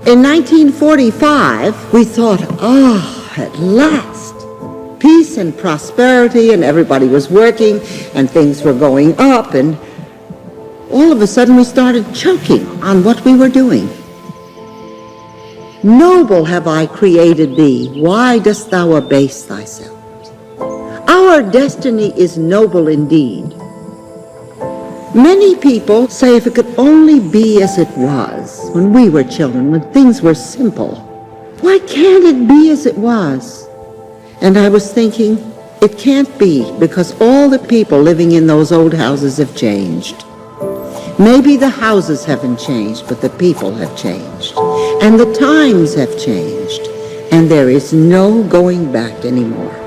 In 1945, we thought, at last, peace and prosperity, and everybody was working, and things were going up, and all of a sudden we started choking on what we were doing. Noble have I created thee, why dost thou abase thyself? Our destiny is noble indeed. Many people say if it could only be as it was when we were children, when things were simple. Why can't it be as it was? And I was thinking, it can't be because all the people living in those old houses have changed. Maybe the houses haven't changed, but the people have changed. And the times have changed. And there is no going back anymore.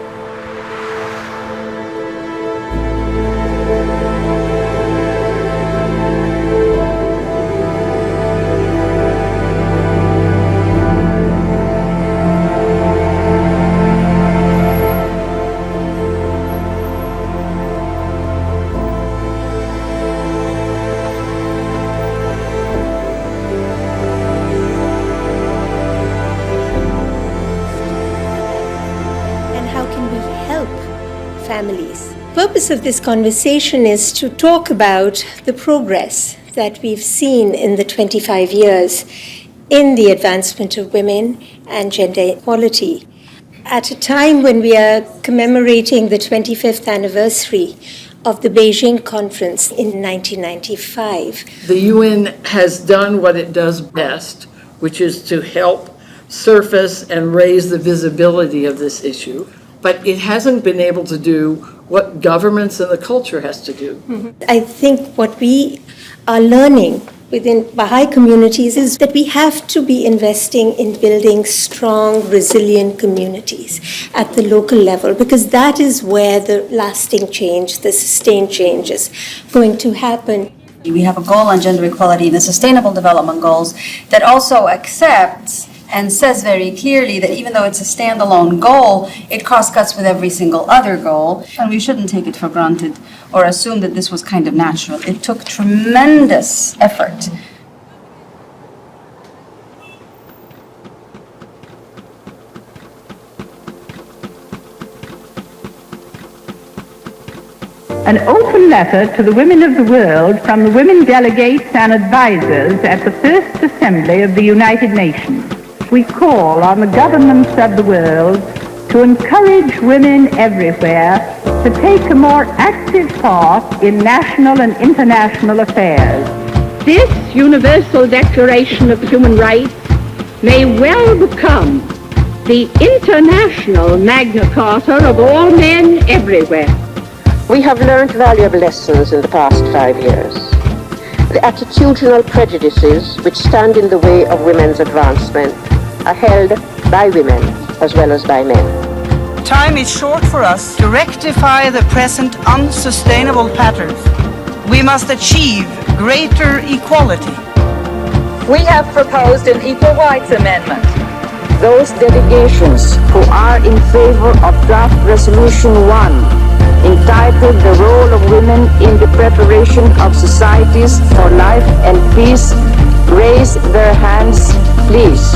The purpose of this conversation is to talk about the progress that we've seen in the 25 years in the advancement of women and gender equality. At a time when we are commemorating the 25th anniversary of the Beijing conference in 1995. The UN has done what it does best, which is to help surface and raise the visibility of this issue. But it hasn't been able to do what governments and the culture has to do. Mm-hmm. I think what we are learning within Baha'i communities is that we have to be investing in building strong, resilient communities at the local level, because that is where the lasting change, the sustained change is going to happen. We have a goal on gender equality in the Sustainable Development Goals that also accepts and says very clearly that even though it's a standalone goal, it cross-cuts with every single other goal, and we shouldn't take it for granted or assume that this was kind of natural. It took tremendous effort. An open letter to the women of the world from the women delegates and advisors at the First Assembly of the United Nations. We call on the governments of the world to encourage women everywhere to take a more active part in national and international affairs. This Universal Declaration of Human Rights may well become the international Magna Carta of all men everywhere. We have learned valuable lessons in the past 5 years. The attitudinal prejudices which stand in the way of women's advancement are held by women as well as by men. Time is short for us to rectify the present unsustainable patterns. We must achieve greater equality. We have proposed an Equal Rights Amendment. Those delegations who are in favor of draft Resolution 1, entitled The Role of Women in the Preparation of Societies for Life and Peace, raise their hands, please.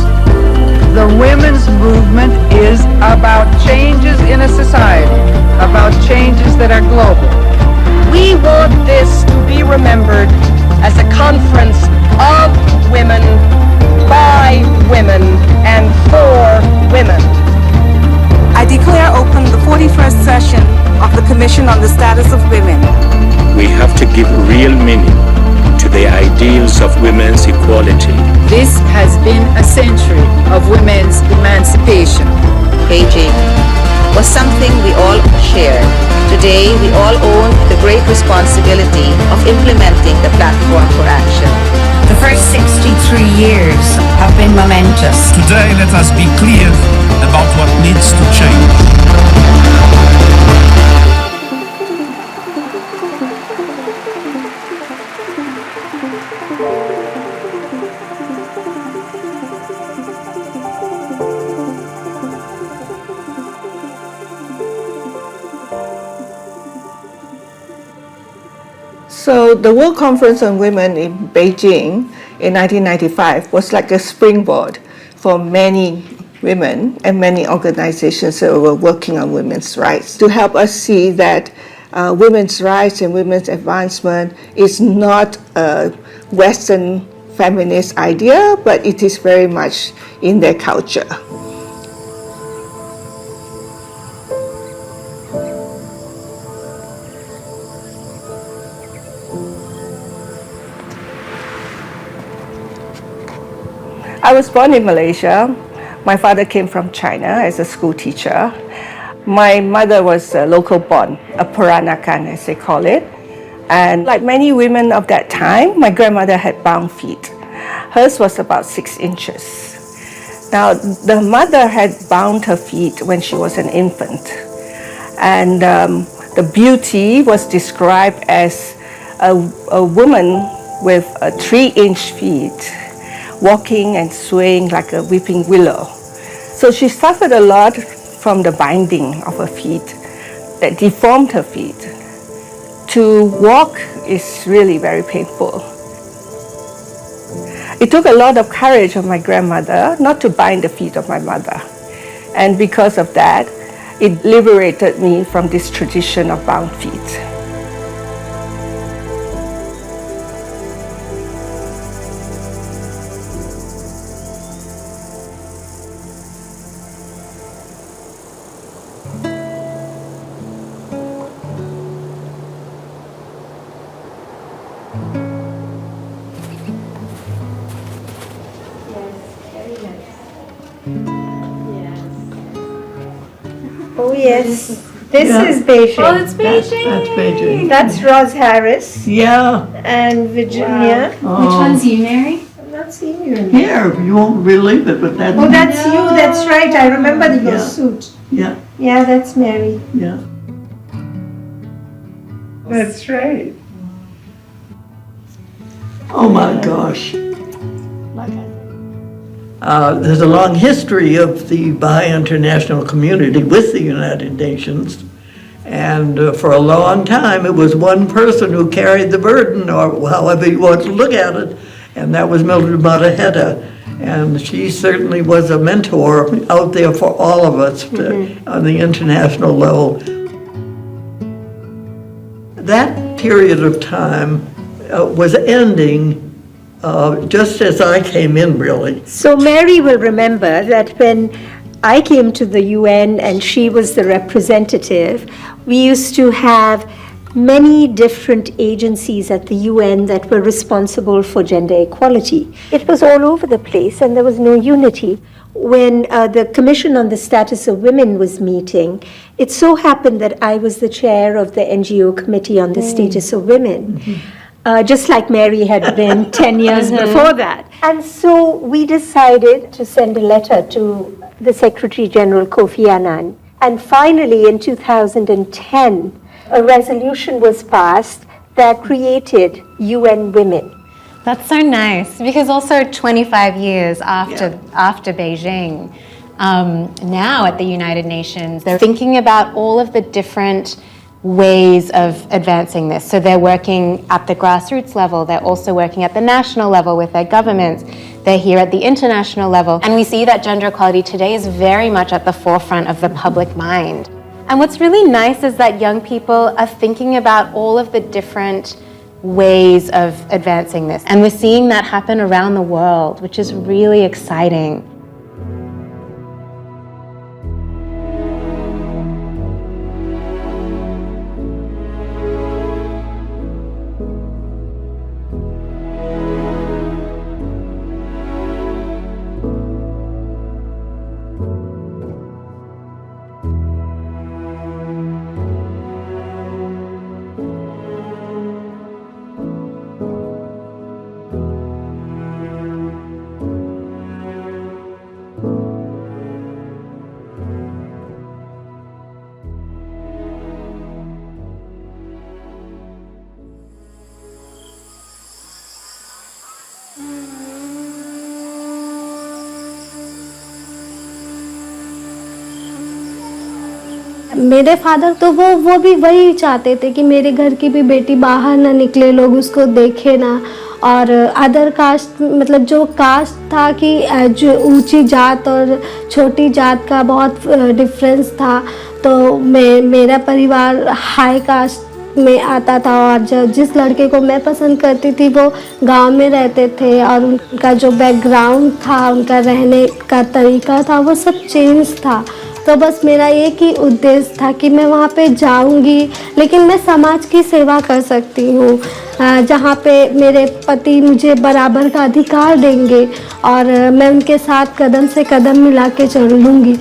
The women's movement is about changes in a society, about changes that are global. We want this to be remembered as a conference of women, by women, and for women. I declare open the 41st session of the Commission on the Status of Women. We have to give real meaning to the ideals of women's equality. This has been a century of women's emancipation. Beijing was something we all shared. Today, we all own the great responsibility of implementing the platform for action. The first 63 years have been momentous. Today, let us be clear about what needs to change. So the World Conference on Women in Beijing in 1995 was like a springboard for many women and many organizations that were working on women's rights to help us see that women's rights and women's advancement is not a Western feminist idea, but it is very much in their culture. I was born in Malaysia. My father came from China as a school teacher. My mother was local born, a Peranakan as they call it. And like many women of that time, my grandmother had bound feet. Hers was about 6 inches. Now, the mother had bound her feet when she was an infant. And the beauty was described as a woman with 3-inch feet, walking and swaying like a weeping willow. So she suffered a lot from the binding of her feet that deformed her feet. To walk is really very painful. It took a lot of courage of my grandmother not to bind the feet of my mother. And because of that, it liberated me from this tradition of bound feet. Oh yes, this is Beijing. Oh, it's Beijing. That's Beijing. That's Roz Harris. Yeah. And Virginia. Wow. Oh. Which one's you, Mary? I'm not seeing you. Here, you won't believe it, but that's... Oh, that's you. That's right. I remember your suit. Yeah. Yeah, that's Mary. Yeah. That's right. Oh my gosh. There's a long history of the bi-international community with the United Nations. And for a long time, it was one person who carried the burden, or however you want to look at it, and that was Mildred Mataheta. And she certainly was a mentor out there for all of us on the international level. That period of time was ending just as I came in, really. So Mary will remember that when I came to the UN and she was the representative, we used to have many different agencies at the UN that were responsible for gender equality. It was all over the place and there was no unity. When the Commission on the Status of Women was meeting, it so happened that I was the chair of the NGO Committee on the Status of Women. Just like Mary had been 10 years before that. And so we decided to send a letter to the Secretary General Kofi Annan. And finally, in 2010, a resolution was passed that created UN Women. That's so nice, because also 25 years after Beijing, now at the United Nations, they're thinking about all of the different ways of advancing this. So they're working at the grassroots level, they're also working at the national level with their governments, they're here at the international level. And we see that gender equality today is very much at the forefront of the public mind. And what's really nice is that young people are thinking about all of the different ways of advancing this. And we're seeing that happen around the world, which is really exciting. मेरे father तो वो भी वही चाहते थे कि मेरे घर की भी बेटी बाहर ना निकले, लोग उसको देखे ना, और अदर कास्ट मतलब जो कास्ट था कि जो ऊंची जात और छोटी जात का बहुत डिफरेंस था, तो मेरा परिवार हाई कास्ट में आता था और जिस लड़के को मैं पसंद करती थी वो गांव में रहते थे और उनका जो बैकग्राउंड था, उनका रहने का तरीका था, वो सब चेंज था। तो बस मेरा एक ही उद्देश्य था कि मैं वहाँ पे जाऊँगी लेकिन मैं समाज की सेवा कर सकती हूँ, जहाँ पे मेरे पति मुझे बराबर का अधिकार देंगे और मैं उनके साथ कदम से कदम मिला के चलूँगी।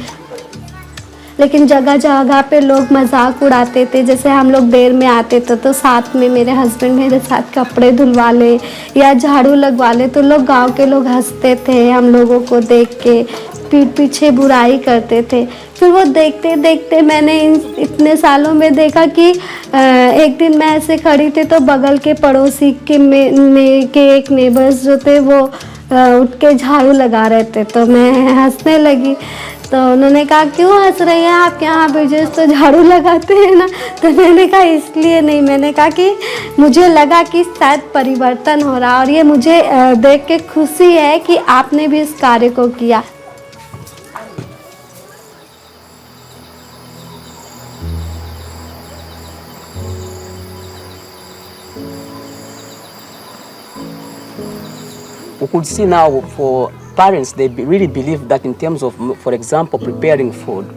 लेकिन जगह जगह पे लोग मजाक उड़ाते थे, जैसे हम लोग देर में आते थे तो साथ में मेरे हस्बैंड मेरे साथ कपड़े धुलवा ले या झाड़ू लगवा ले, तो लोग गांव के लोग हंसते थे हम लोगों को देख के, पीठ पीछे बुराई करते थे। फिर वो देखते देखते मैंने इतने सालों में देखा कि एक दिन मैं ऐसे खड़ी थी तो बगल के पड़ोसी के एक नेबर्स जो थे वो उठ के झाड़ू लगा रहे थे, तो मैं हंसने लगी। तो उन्होंने कहा क्यों हंस रही हैं आप, यहाँ पे जिस तो झाड़ू लगाते हैं ना। तो मैंने कहा इसलिए नहीं, मैंने कहा कि मुझे लगा कि शायद परिवर्तन हो रहा और ये मुझे देख के खुशी है कि आपने भी इस कार्य को किया। We could see now for parents, they really believe that in terms of, for example, preparing food,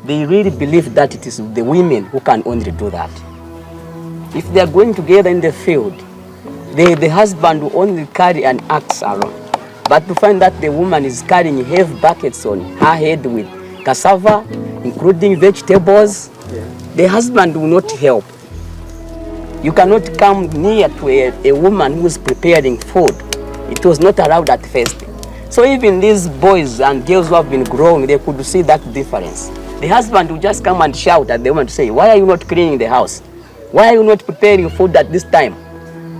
they really believe that it is the women who can only do that. If they are going together in the field, the husband will only carry an axe around. But to find that the woman is carrying heavy buckets on her head with cassava, including vegetables, the husband will not help. You cannot come near to a woman who is preparing food. It was not allowed at first. So even these boys and girls who have been growing, they could see that difference. The husband would just come and shout at the woman to say, why are you not cleaning the house? Why are you not preparing food at this time?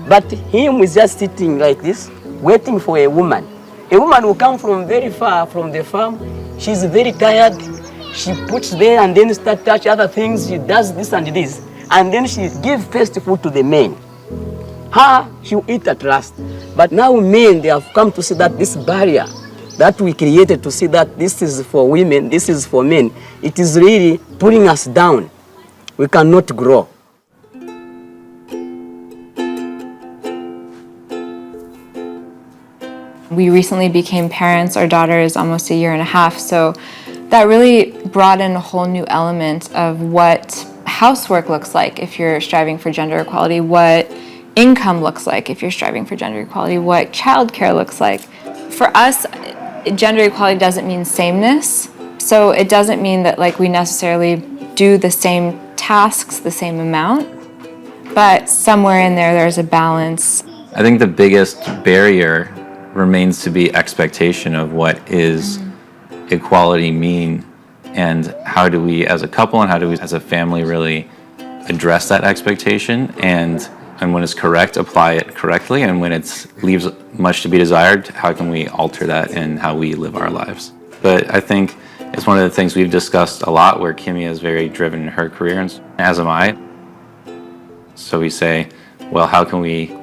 But him is just sitting like this, waiting for a woman. A woman will come from very far from the farm. She's very tired. She puts there and then start touch other things. She does this and this. And then she gives first food to the men. Her, she'll eat at last. But now men, they have come to see that this barrier that we created to see that this is for women, this is for men, it is really pulling us down. We cannot grow. We recently became parents. Our daughter is almost 1.5 years, so that really brought in a whole new element of what housework looks like if you're striving for gender equality, what income looks like if you're striving for gender equality, what childcare looks like. For us, gender equality doesn't mean sameness, so it doesn't mean that like we necessarily do the same tasks the same amount, but somewhere in there there's a balance. I think the biggest barrier remains to be expectation of what is equality mean, and how do we as a couple and how do we as a family really address that expectation, and when it's correct, apply it correctly, and when it leaves much to be desired, how can we alter that in how we live our lives? But I think it's one of the things we've discussed a lot, where Kimmy is very driven in her career, and as am I. So we say, well, how can we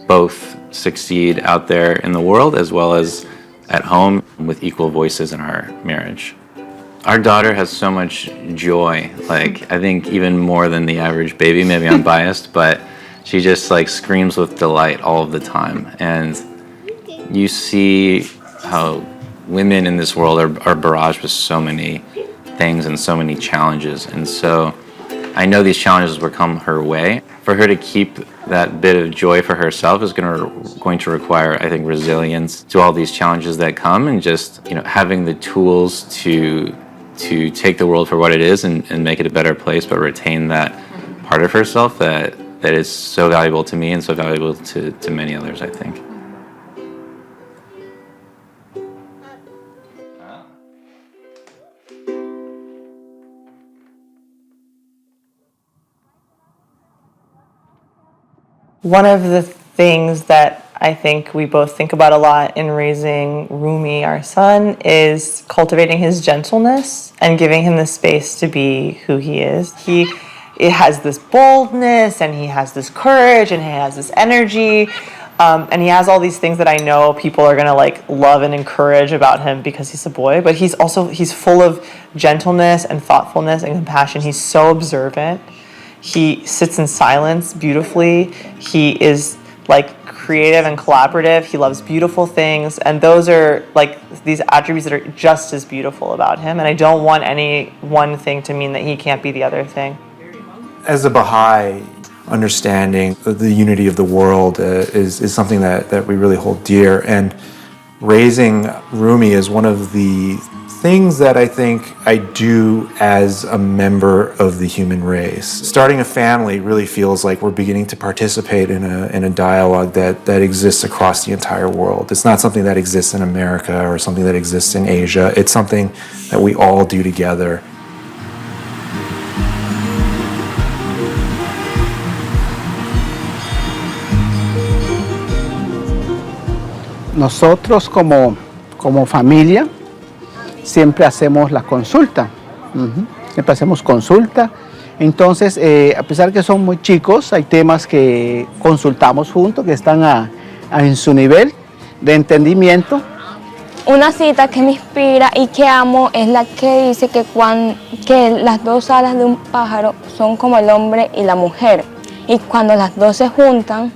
both succeed out there in the world as well as at home with equal voices in our marriage? Our daughter has so much joy, like I think even more than the average baby. Maybe I'm biased, but she just like screams with delight all of the time. And you see how women in this world are barraged with so many things and so many challenges. And so I know these challenges will come her way. For her to keep that bit of joy for herself is going to require, I think, resilience to all these challenges that come, and just, you know, having the tools to take the world for what it is and make it a better place, but retain that part of herself that is so valuable to me and so valuable to many others, I think. One of the things that I think we both think about a lot in raising Rumi, our son, is cultivating his gentleness and giving him the space to be who he is. He has this boldness and he has this courage and he has this energy, And he has all these things that I know people are gonna like love and encourage about him because he's a boy, but he's full of gentleness and thoughtfulness and compassion. He's so observant. He sits in silence beautifully. He is like creative and collaborative. He loves beautiful things, and those are like these attributes that are just as beautiful about him. And I don't want any one thing to mean that he can't be the other thing. As a Baha'i, understanding the unity of the world is something that we really hold dear, and raising Rumi is one of the things that I think I do as a member of the human race. Starting a family really feels like we're beginning to participate in a dialogue that exists across the entire world. It's not something that exists in America or something that exists in Asia. It's something that we all do together. Nosotros como familia siempre hacemos la consulta. Siempre hacemos consulta. Entonces, a pesar que son muy chicos, hay temas que consultamos juntos, que están en su nivel de entendimiento. Una cita que me inspira y que amo es la que dice que las dos alas de un pájaro son como el hombre y la mujer. Y cuando las dos se juntan,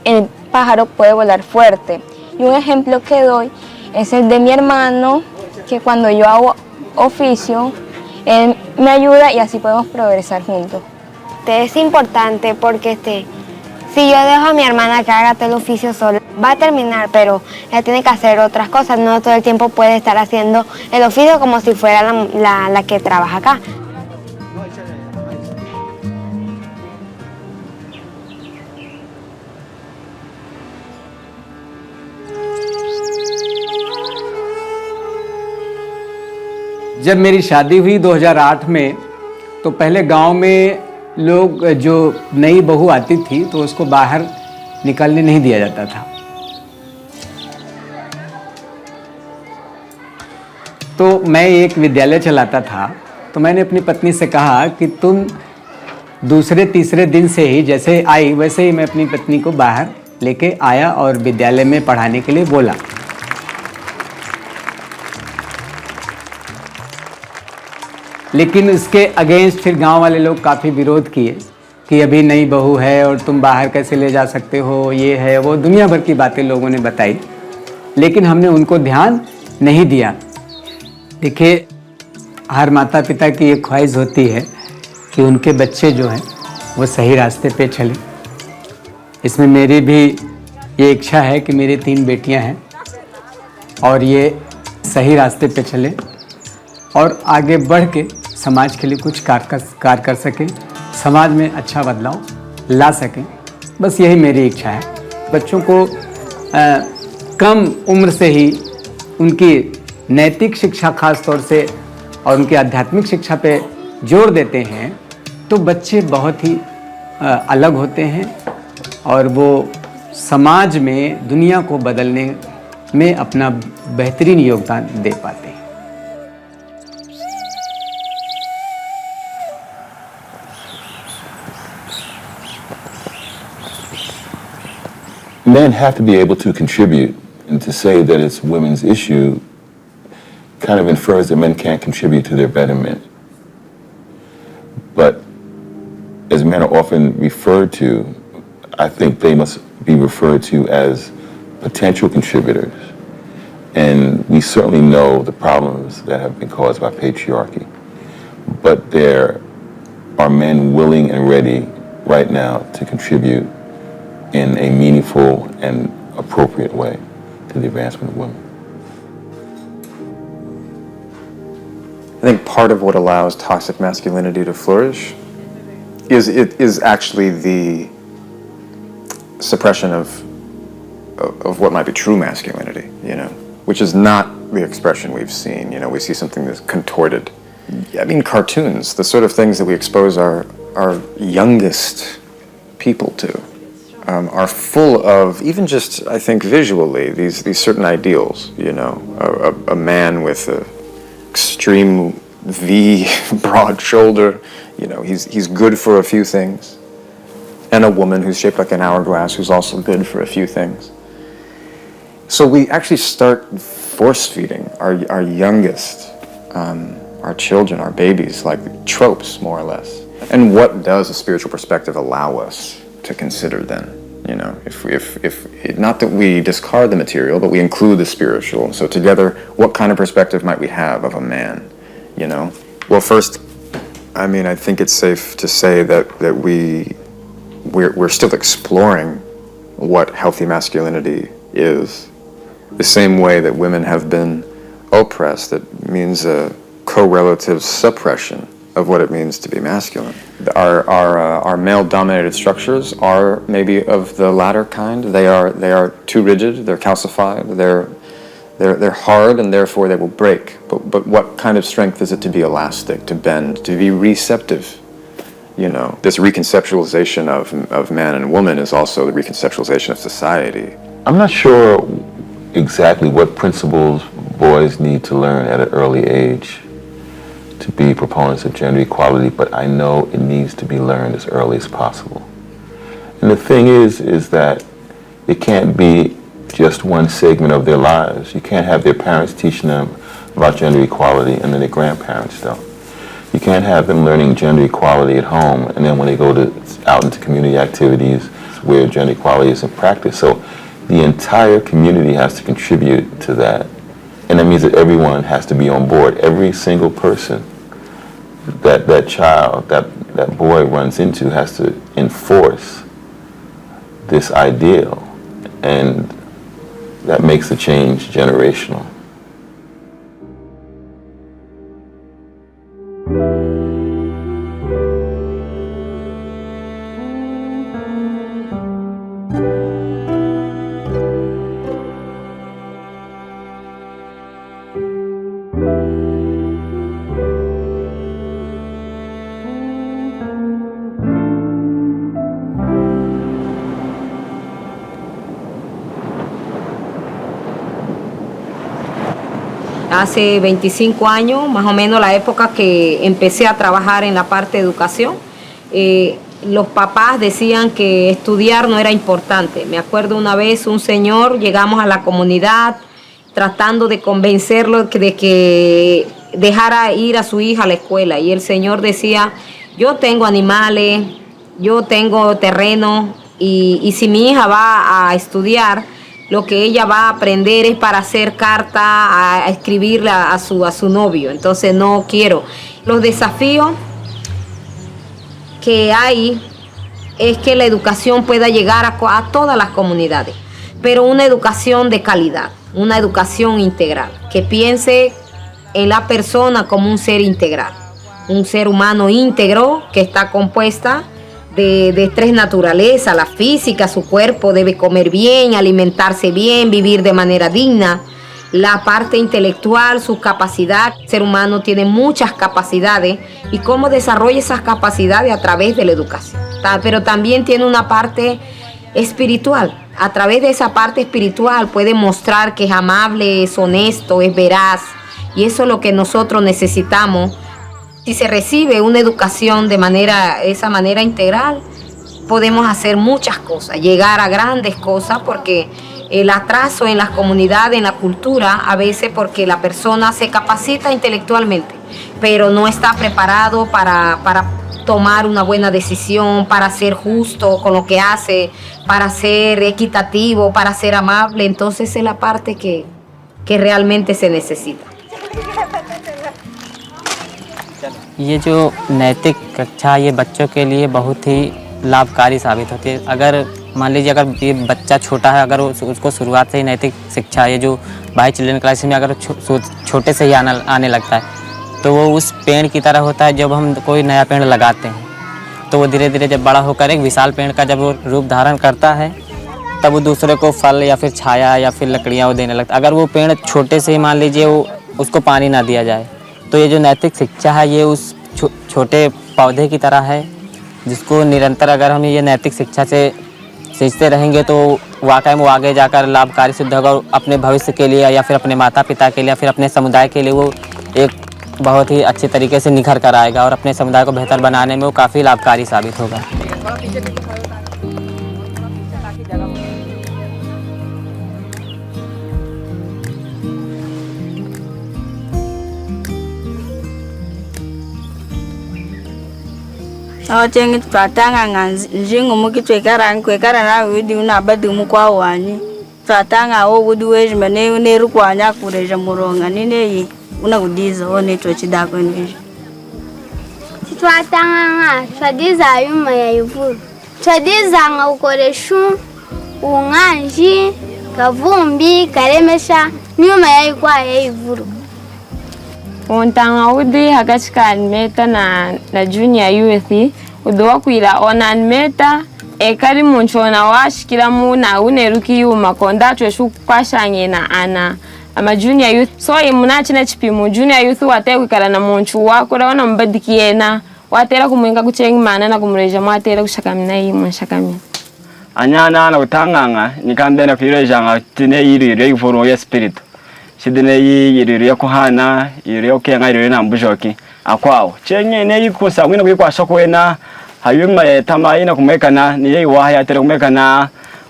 el pájaro puede volar fuerte. Y un ejemplo que doy es el de mi hermano, que cuando yo hago oficio, él me ayuda y así podemos progresar juntos. Es importante porque si yo dejo a mi hermana que haga todo el oficio sola, va a terminar, pero ella tiene que hacer otras cosas. No todo el tiempo puede estar haciendo el oficio como si fuera la que trabaja acá. जब मेरी शादी हुई 2008 में, तो पहले गांव में लोग जो नई बहू आती थी तो उसको बाहर निकलने नहीं दिया जाता था। तो मैं एक विद्यालय चलाता था, तो मैंने अपनी पत्नी से कहा कि तुम दूसरे तीसरे दिन से ही जैसे आई वैसे ही मैं अपनी पत्नी को बाहर लेके आया और विद्यालय में पढ़ाने के लिए बोला। लेकिन इसके अगेंस्ट फिर गांव वाले लोग काफ़ी विरोध किए कि अभी नई बहू है और तुम बाहर कैसे ले जा सकते हो, ये है वो, दुनिया भर की बातें लोगों ने बताई, लेकिन हमने उनको ध्यान नहीं दिया। देखिए, हर माता पिता की एक ख्वाहिश होती है कि उनके बच्चे जो हैं वो सही रास्ते पे चले। इसमें मेरी भी ये इच्छा है कि मेरी 3 बेटियां हैं और ये सही रास्ते पे चले और आगे बढ़ के समाज के लिए कुछ कार्य कर सकें, समाज में अच्छा बदलाव ला सकें। बस यही मेरी इच्छा है। बच्चों को कम उम्र से ही उनकी नैतिक शिक्षा खास तौर से और उनकी आध्यात्मिक शिक्षा पे जोर देते हैं तो बच्चे बहुत ही अलग होते हैं और वो समाज में दुनिया को बदलने में अपना बेहतरीन योगदान दे पाते हैं। Men have to be able to contribute, and to say that it's women's issue kind of infers that men can't contribute to their betterment. But as men are often referred to, I think they must be referred to as potential contributors. And we certainly know the problems that have been caused by patriarchy. But there are men willing and ready right now to contribute in a meaningful and appropriate way to the advancement of women. I think part of what allows toxic masculinity to flourish is actually the suppression of what might be true masculinity, which is not the expression we've seen. We see something that's contorted. I mean, cartoons, the sort of things that we expose our youngest people to, are full of, even just, I think, visually, these certain ideals, a man with an extreme V, broad shoulder, he's good for a few things. and a woman who's shaped like an hourglass who's also good for a few things. So we actually start force-feeding our youngest, our children, our babies, like tropes, more or less. And what does a spiritual perspective allow us to consider then? You know, if not that we discard the material, but we include the spiritual. So together, what kind of perspective might we have of a man, you know? Well, first, I mean, I think it's safe to say that we're still exploring what healthy masculinity is. The same way that women have been oppressed, that means a correlative suppression of what it means to be masculine. Our male-dominated structures are maybe of the latter kind. They are too rigid. They're calcified. They're hard, and therefore they will break. But what kind of strength is it to be elastic, to bend, to be receptive? You know, this reconceptualization of man and woman is also the reconceptualization of society. I'm not sure exactly what principles boys need to learn at an early age to be proponents of gender equality, but I know it needs to be learned as early as possible. And the thing is that it can't be just one segment of their lives. You can't have their parents teaching them about gender equality and then their grandparents don't. You can't have them learning gender equality at home and then when they go out into community activities where gender equality is in practice. So the entire community has to contribute to that. And that means that everyone has to be on board. Every single person that child, that boy runs into has to enforce this ideal. And that makes the change generational. Hace 25 años, más o menos la época que empecé a trabajar en la parte de educación, los papás decían que estudiar no era importante. Me acuerdo una vez un señor, llegamos a la comunidad tratando de convencerlo de que dejara ir a su hija a la escuela. Y el señor decía, yo tengo animales, yo tengo terreno y si mi hija va a estudiar, lo que ella va a aprender es para hacer carta, a escribirle a su novio. Entonces no quiero. Los desafíos que hay es que la educación pueda llegar a todas las comunidades, pero una educación de calidad, una educación integral, que piense en la persona como un ser integral, un ser humano íntegro que está compuesta de tres naturalezas: la física, su cuerpo debe comer bien, alimentarse bien, vivir de manera digna; la parte intelectual, su capacidad. El ser humano tiene muchas capacidades y cómo desarrolla esas capacidades a través de la educación. Pero también tiene una parte espiritual. A través de esa parte espiritual puede mostrar que es amable, es honesto, es veraz, y eso es lo que nosotros necesitamos. Si se recibe una educación de esa manera integral, podemos hacer muchas cosas, llegar a grandes cosas, porque el atraso en las comunidades, en la cultura, a veces porque la persona se capacita intelectualmente, pero no está preparado para tomar una buena decisión, para ser justo con lo que hace, para ser equitativo, para ser amable. Entonces es la parte que realmente se necesita. ये जो नैतिक कक्षा ये बच्चों के लिए बहुत ही लाभकारी साबित होती है। अगर मान लीजिए अगर ये बच्चा छोटा है, अगर उसको शुरुआत से ही नैतिक शिक्षा, ये जो बाई चिल्ड्रन क्लास में अगर छोटे से ही आने लगता है, तो वो उस पेड़ की तरह होता है। जब हम कोई नया पेड़ लगाते हैं तो वो धीरे धीरे जब बड़ा होकर एक विशाल पेड़ का जब वो रूप धारण करता है, तब वो दूसरे को फल या फिर छाया या फिर लकड़ियाँ वो देने लगता है। अगर वो पेड़ छोटे से ही मान लीजिए उसको पानी ना दिया जाए, तो ये जो नैतिक शिक्षा है ये उस छोटे पौधे की तरह है, जिसको निरंतर अगर हम ये नैतिक शिक्षा से सींचते रहेंगे तो वाकई में वो आगे जाकर लाभकारी सिद्ध होगा और अपने भविष्य के लिए या फिर अपने माता पिता के लिए या फिर अपने समुदाय के लिए वो एक बहुत ही अच्छे तरीके से निखर कर आएगा और अपने समुदाय को बेहतर बनाने में वो काफ़ी लाभकारी साबित होगा। Ceng pratanga nganzingo mukitwekarang kwekarana widi unabadu mukwa wani. Pratanga o wuduwe jmane uneru kwanya kureja muronga nine unagudiza one tochidako neje. Twatanga nga twadiza yuma ya ivuru. Twadiza nga ukoreshu unganji kavumbi karemesha nyuma ya ikwa ya ivuru. Untanga udi hagachika meta na junior youth udowa kuila ona meta ekari munchona washikira muna uneruki yuma konda tweshu kwashanye na ana ama junior youth so imuna china chipimu junior youth wate kwikala na munchu wako rawana mbadikiena watera kumwenga kuchengi mana na kumreja mwatera kushakamina yi munshakamina anyana na utanganga nikambe na fireja nga tine yiri reiforo ya spirit shidine yiri ya kuhana yiri ya kenga yiri na mbujoki akwao chenye ne yikusa mwina kwikwa shokwena hayuma tama ina kumekana ni yei wahya tere kumekana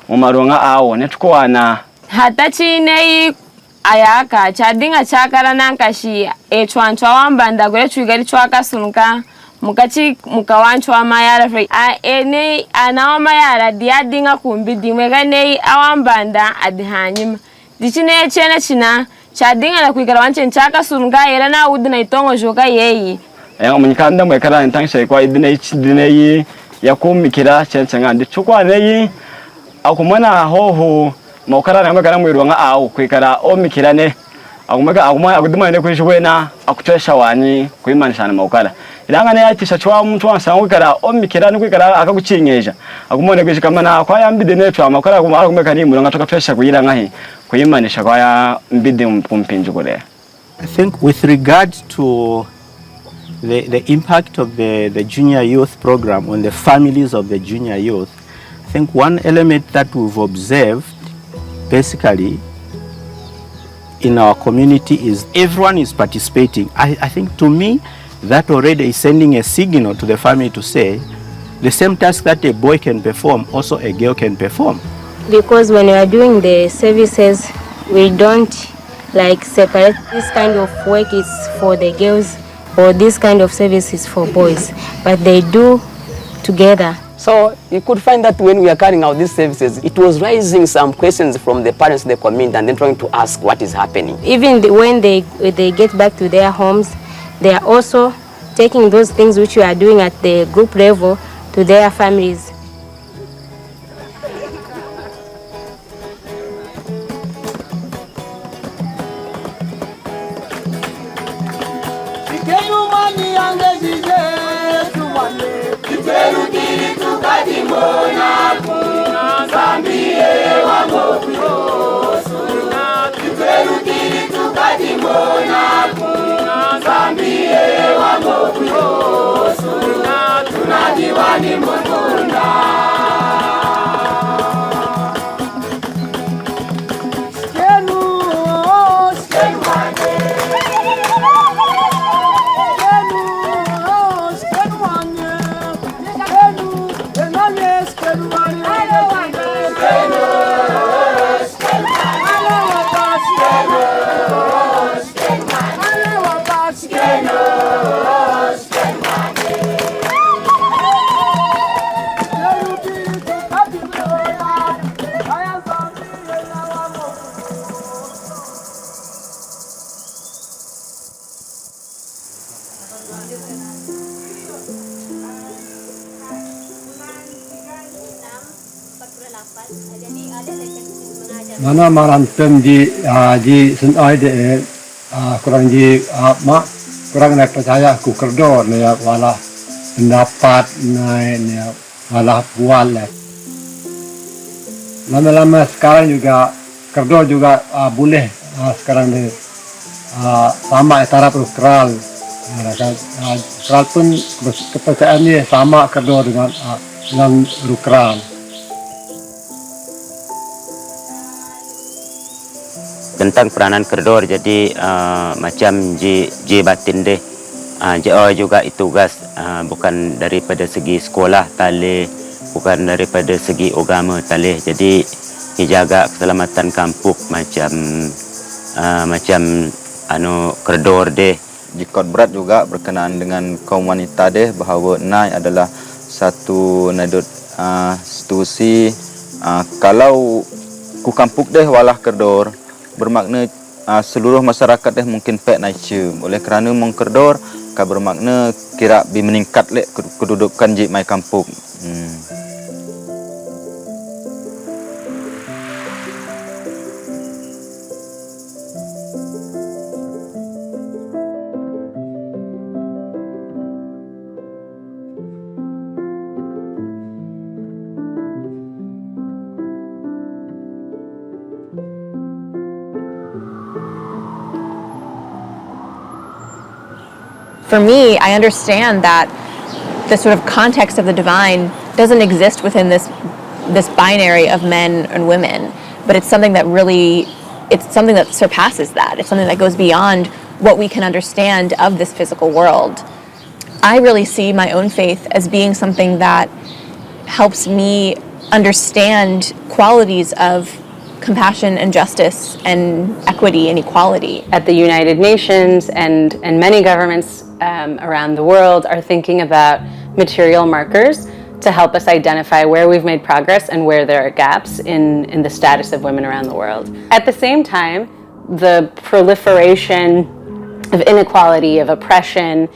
umaronga awo netukwana hata chine ayaka chadinga chakara nankashi echwanchwa wambanda gore chwigari chwaka sunka mukachi mukawanchwa mayara fre ene anawa mayara diadinga kumbidi mwegane awambanda adihanyima dichine chene china chadinga na kwigara wanche chaka sunka era na udina itongo joka yeyi munyikanda mwekara ntangshe kwa idine yakumikira chencenga ndichukwa neyi akumana hoho mokara na mwekara mwirwanga awu kwikara omikirane aguduma ne kwishwena akutesha wani kuimanisha na mokara ilanga ne yatisha chwa mtu wansa kwikara omikirane kwikara akagucinyeja agumone kwishikamana kwa yambide ne twa mokara kumeka ni mulanga tukatesha kuyiranga hi kuimanisha kwa ya mbide kumpinji kule. I think with regard to the impact of the junior youth program on the families of the junior youth, I think one element that we've observed basically in our community is everyone is participating. I think to me that already is sending a signal to the family to say the same task that a boy can perform also a girl can perform. Because when we are doing the services we don't like separate this kind of work is for the girls or this kind of service is for boys, but they do together. So you could find that when we are carrying out these services, it was raising some questions from the parents of the community and then trying to ask what is happening. Even when they get back to their homes, they are also taking those things which we are doing at the group level to their families. Mana marantem di senai de kurang mak kurang nak percaya ku kerdo ni wala pendapat ni wala buat lah. Lama-lama sekarang juga kerdo juga boleh sekarang ni sama taraf rukral. Rukral pun kepercayaan ni sama kerdo dengan rukral. Tentang peranan kerdor, jadi macam J batin deh, juga itu tugas bukan daripada segi sekolah tali, bukan daripada segi agama tali, jadi dijaga keselamatan kampung macam kerdor deh. Jikot berat juga berkenaan dengan kaum wanita deh, bahawa nai adalah satu nadut situasi kalau ku kampung deh walah kerdor bermakna seluruh masyarakat deh mungkin pek naicem oleh kerana mong kerdor ka bermakna kira bi meningkat lek kedudukan ji mai kampung. For me, I understand that the sort of context of the divine doesn't exist within this binary of men and women, but it's something that surpasses that. It's something that goes beyond what we can understand of this physical world. I really see my own faith as being something that helps me understand qualities of compassion and justice and equity and equality. At the United Nations and many governments around the world are thinking about material markers to help us identify where we've made progress and where there are gaps in the status of women around the world. At the same time, the proliferation of inequality, of oppression,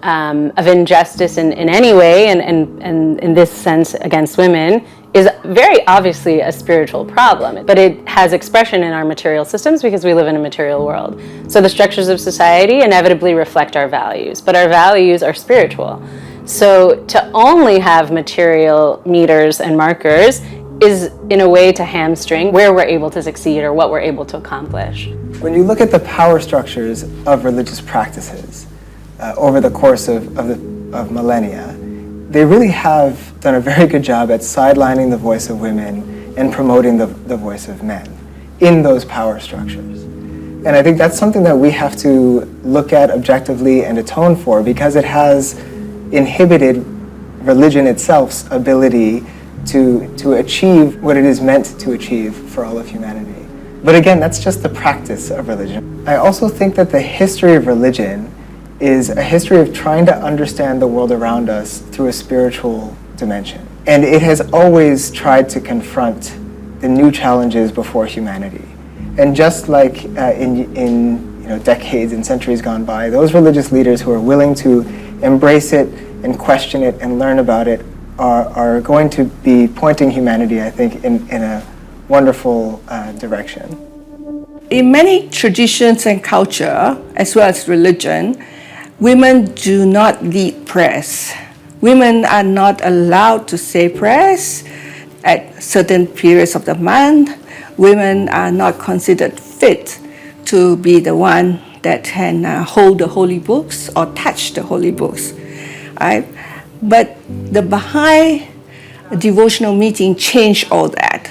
of injustice in any way, and in this sense against women, is very obviously a spiritual problem, but it has expression in our material systems because we live in a material world. So the structures of society inevitably reflect our values, but our values are spiritual. So to only have material meters and markers is in a way to hamstring where we're able to succeed or what we're able to accomplish. When you look at the power structures of religious practices over the course of millennia, they really have done a very good job at sidelining the voice of women and promoting the voice of men in those power structures. And I think that's something that we have to look at objectively and atone for, because it has inhibited religion itself's ability to achieve what it is meant to achieve for all of humanity. But again, that's just the practice of religion. I also think that the history of religion is a history of trying to understand the world around us through a spiritual dimension. And it has always tried to confront the new challenges before humanity. And just like in decades and centuries gone by, those religious leaders who are willing to embrace it and question it and learn about it are going to be pointing humanity, I think, in a wonderful direction. In many traditions and culture, as well as religion, women do not lead prayers. Women are not allowed to say prayers at certain periods of the month. Women are not considered fit to be the one that can hold the holy books or touch the holy books. Right? But the Baha'i devotional meeting changed all that.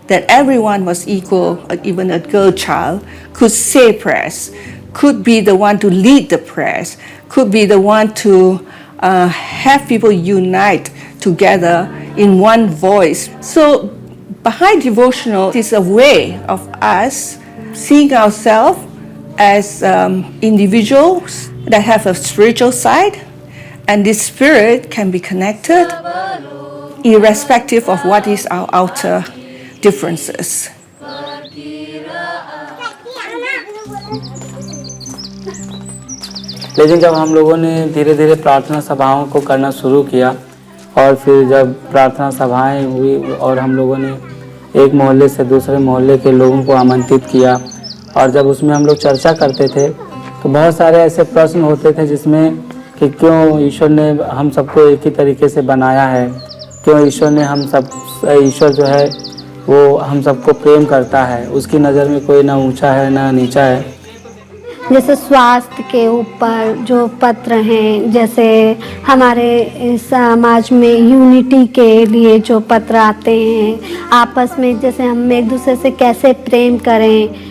That everyone was equal, even a girl child could say prayers, could be the one to lead the prayers, could be the one to have people unite together in one voice. So Baha'i devotional is a way of us seeing ourselves as individuals that have a spiritual side, and this spirit can be connected irrespective of what is our outer differences. लेकिन जब हम लोगों ने धीरे धीरे प्रार्थना सभाओं को करना शुरू किया और फिर जब प्रार्थना सभाएं हुई और हम लोगों ने एक मोहल्ले से दूसरे मोहल्ले के लोगों को आमंत्रित किया और जब उसमें हम लोग चर्चा करते थे तो बहुत सारे ऐसे प्रश्न होते थे जिसमें कि क्यों ईश्वर ने हम सबको एक ही तरीके से बनाया है, क्यों ईश्वर जो है वो हम सबको प्रेम करता है, उसकी नज़र में कोई ना ऊंचा है ना नीचा है। जैसे स्वास्थ्य के ऊपर जो पत्र हैं, जैसे हमारे समाज में यूनिटी के लिए जो पत्र आते हैं, आपस में जैसे हम एक दूसरे से कैसे प्रेम करें,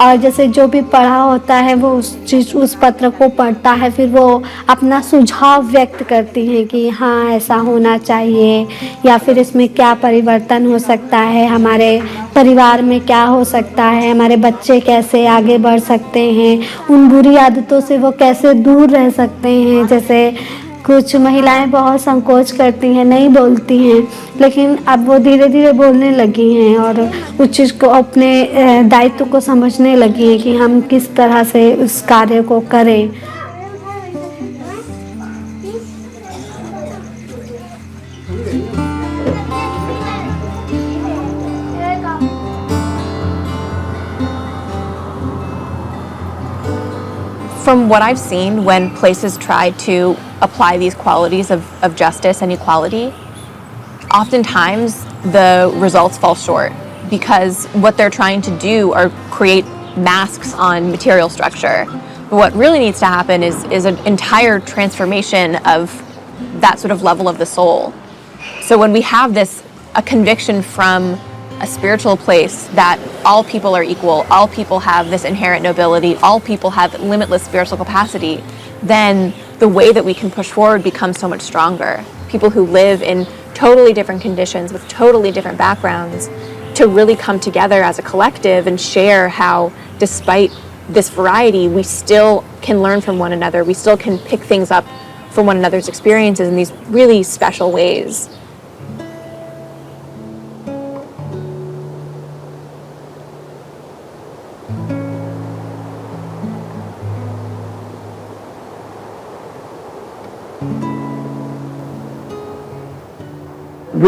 और जैसे जो भी पढ़ा होता है वो उस पत्र को पढ़ता है, फिर वो अपना सुझाव व्यक्त करती हैं कि हाँ ऐसा होना चाहिए या फिर इसमें क्या परिवर्तन हो सकता है हमारे परिवार में क्या हो सकता है, हमारे बच्चे कैसे आगे बढ़ सकते हैं, उन बुरी आदतों से वो कैसे दूर रह सकते हैं। जैसे कुछ महिलाएं बहुत संकोच करती हैं, नहीं बोलती हैं, लेकिन अब वो धीरे धीरे बोलने लगी हैं और उस चीज़ को, अपने दायित्व को समझने लगी हैं कि हम किस तरह से उस कार्य को करें। From what I've seen, when places try to apply these qualities of justice and equality, oftentimes the results fall short because what they're trying to do are create masks on material structure. But what really needs to happen is an entire transformation of that sort of level of the soul. So when we have a conviction from a spiritual place that all people are equal, all people have this inherent nobility, all people have limitless spiritual capacity, then the way that we can push forward becomes so much stronger. People who live in totally different conditions with totally different backgrounds to really come together as a collective and share how, despite this variety, we still can learn from one another, we still can pick things up from one another's experiences in these really special ways.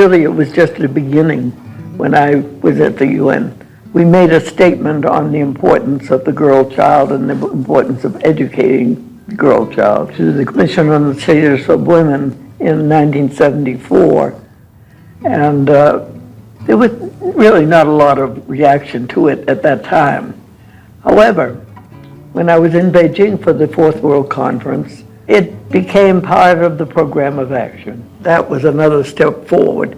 Really, it was just the beginning when I was at the UN. We made a statement on the importance of the girl child and the importance of educating the girl child to the Commission on the Status of Women in 1974. And there was really not a lot of reaction to it at that time. However, when I was in Beijing for the Fourth World Conference, it became part of the program of action. That was another step forward.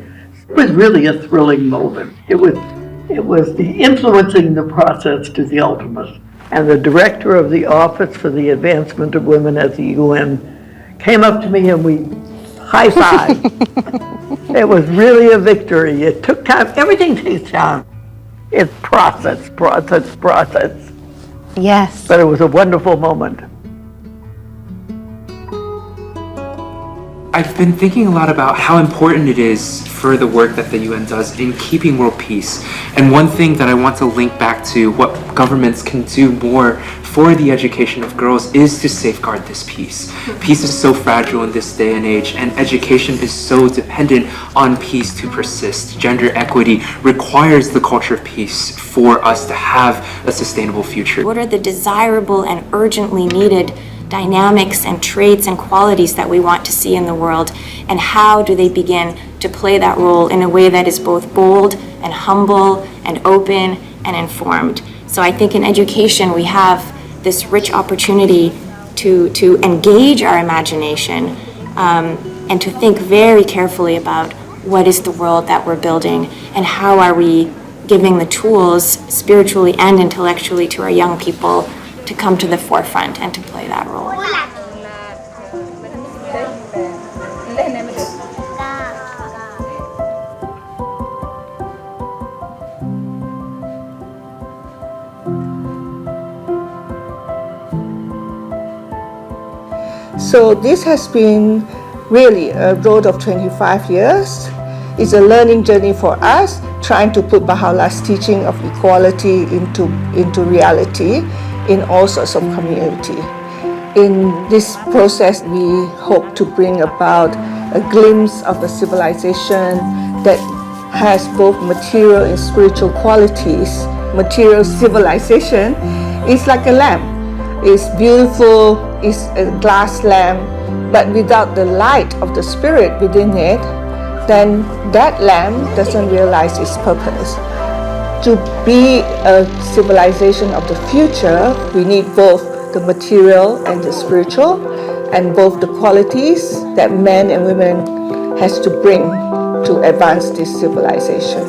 It was really a thrilling moment. It was the influencing the process to the ultimate. And the director of the Office for the Advancement of Women at the UN came up to me and we high-fived. It was really a victory. It took time. Everything takes time. It's process. Yes. But it was a wonderful moment. I've been thinking a lot about how important it is for the work that the UN does in keeping world peace. And one thing that I want to link back to what governments can do more for the education of girls is to safeguard this peace. Peace is so fragile in this day and age, and education is so dependent on peace to persist. Gender equity requires the culture of peace for us to have a sustainable future. What are the desirable and urgently needed dynamics and traits and qualities that we want to see in the world, and how do they begin to play that role in a way that is both bold and humble and open and informed. So I think in education we have this rich opportunity to engage our imagination and to think very carefully about what is the world that we're building and how are we giving the tools spiritually and intellectually to our young people to come to the forefront and to play that role. So this has been really a road of 25 years. It's a learning journey for us, trying to put Baha'u'llah's teaching of equality into reality in all sorts of community. In this process, we hope to bring about a glimpse of a civilization that has both material and spiritual qualities. Material civilization is like a lamp. It's beautiful, it's a glass lamp, but without the light of the spirit within it, then that lamp doesn't realize its purpose. To be a civilization of the future, we need both the material and the spiritual, and both the qualities that men and women has to bring to advance this civilization.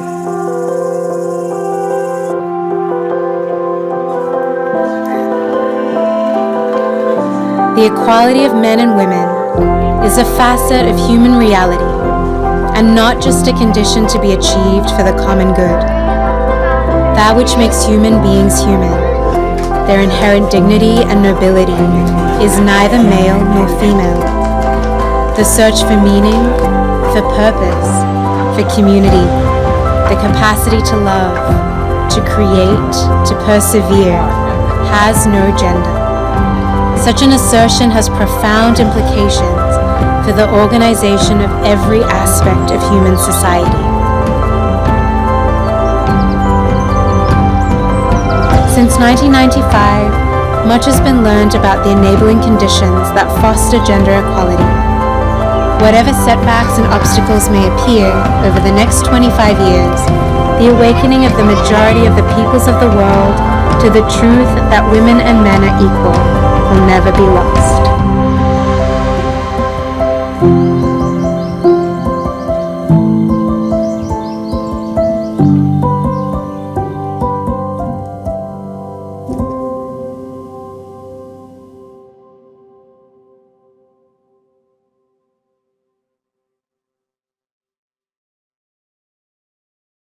The equality of men and women is a facet of human reality and not just a condition to be achieved for the common good. that which makes human beings human, their inherent dignity and nobility, is neither male nor female. The search for meaning, for purpose, for community, the capacity to love, to create, to persevere, has no gender. Such an assertion has profound implications for the organization of every aspect of human society. Since 1995, much has been learned about the enabling conditions that foster gender equality. Whatever setbacks and obstacles may appear over the next 25 years, the awakening of the majority of the peoples of the world to the truth that women and men are equal will never be lost.